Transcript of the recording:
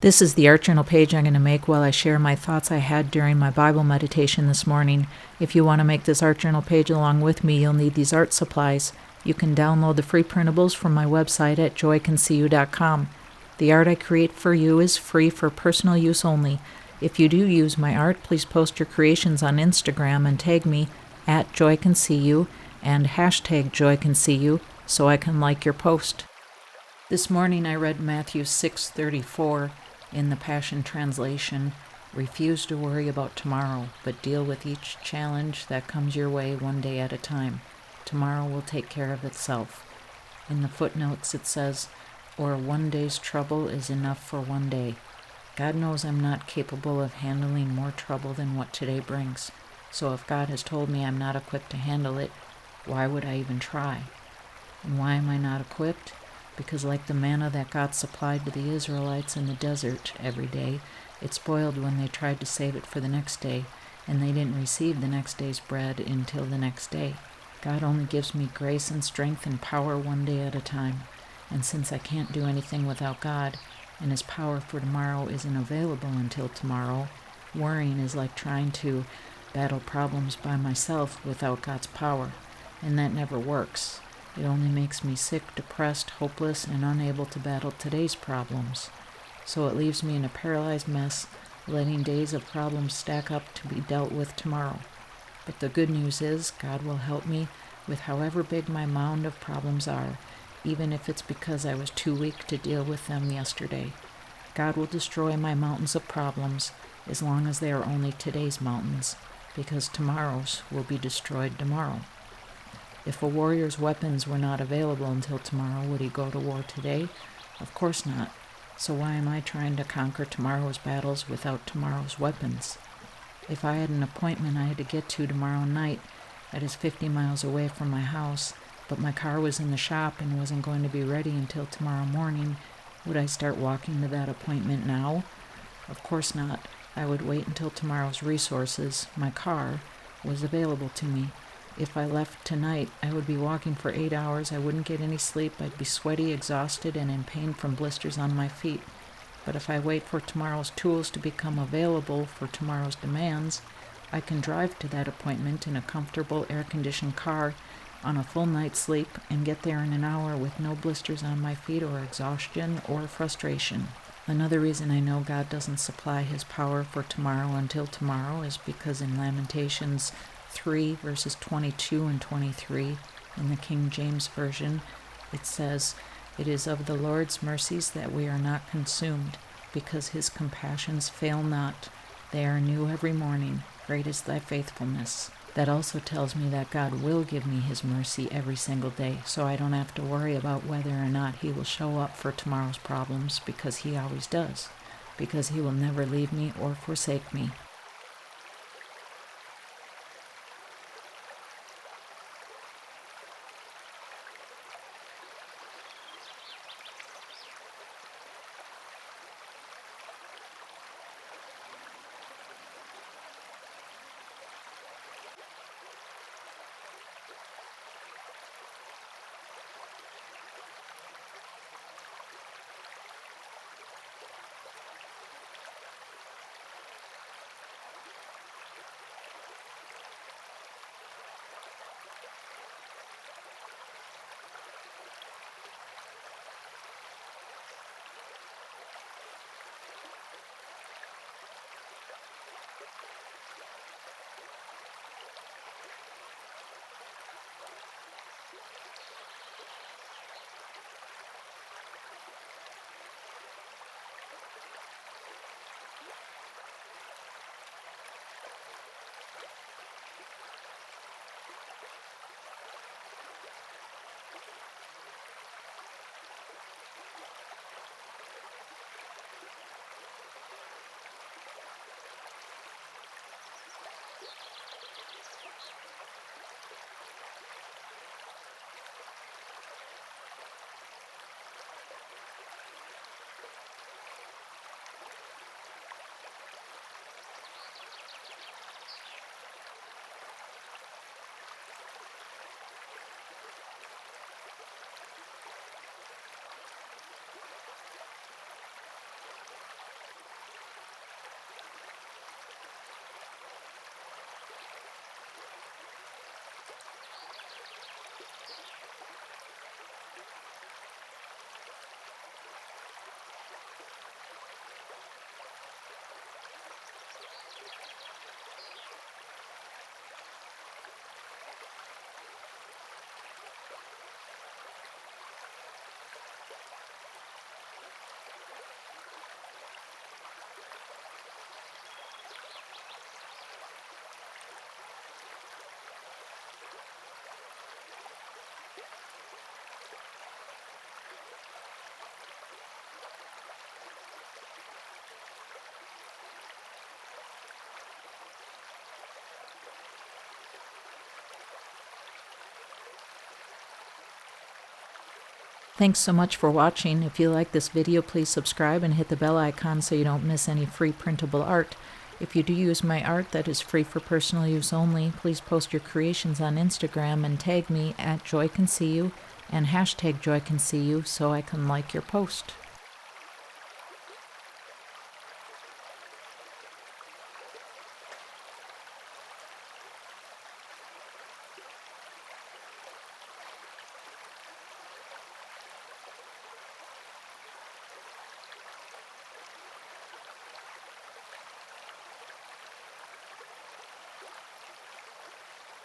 This is the art journal page I'm going to make while I share my thoughts I had during my Bible meditation this morning. If you want to make this art journal page along with me, you'll need these art supplies. You can download the free printables from my website at joycanseeyou.com. The art I create for you is free for personal use only. If you do use my art, please post your creations on Instagram and tag me at joycanseeyou and hashtag joycanseeyou so I can like your post. This morning I read Matthew 6:34 in the Passion Translation. Refuse to worry about tomorrow, but deal with each challenge that comes your way one day at a time. Tomorrow will take care of itself. In the footnotes it says, or one day's trouble is enough for one day. God knows I'm not capable of handling more trouble than what today brings. So if God has told me I'm not equipped to handle it, why would I even try? And why am I not equipped? Because like the manna that God supplied to the Israelites in the desert every day, it spoiled when they tried to save it for the next day, and they didn't receive the next day's bread until the next day. God only gives me grace and strength and power one day at a time, and since I can't do anything without God, and His power for tomorrow isn't available until tomorrow, worrying is like trying to battle problems by myself without God's power, and that never works. It only makes me sick, depressed, hopeless, and unable to battle today's problems. So it leaves me in a paralyzed mess, letting days of problems stack up to be dealt with tomorrow. But the good news is, God will help me with however big my mound of problems are, even if it's because I was too weak to deal with them yesterday. God will destroy my mountains of problems as long as they are only today's mountains, because tomorrow's will be destroyed tomorrow. If a warrior's weapons were not available until tomorrow, would he go to war today? Of course not. So why am I trying to conquer tomorrow's battles without tomorrow's weapons? If I had an appointment I had to get to tomorrow night that is 50 miles away from my house, but my car was in the shop and wasn't going to be ready until tomorrow morning, would I start walking to that appointment now? Of course not. I would wait until tomorrow's resources, my car, was available to me. If I left tonight, I would be walking for 8 hours, I wouldn't get any sleep, I'd be sweaty, exhausted, and in pain from blisters on my feet. But if I wait for tomorrow's tools to become available for tomorrow's demands, I can drive to that appointment in a comfortable air-conditioned car on a full night's sleep and get there in an hour with no blisters on my feet or exhaustion or frustration. Another reason I know God doesn't supply His power for tomorrow until tomorrow is because in Lamentations 3 verses 22 and 23 in the King James Version, it says, "It is of the Lord's mercies that we are not consumed, because His compassions fail not. They are new every morning. Great is thy faithfulness." That also tells me that God will give me His mercy every single day, so I don't have to worry about whether or not He will show up for tomorrow's problems, because He always does, because He will never leave me or forsake me. Thanks so much for watching. If you like this video, please subscribe and hit the bell icon so you don't miss any free printable art. If you do use my art that is free for personal use only, please post your creations on Instagram and tag me at @JoyCanSeeYou and hashtag #JoyCanSeeYou so I can like your post.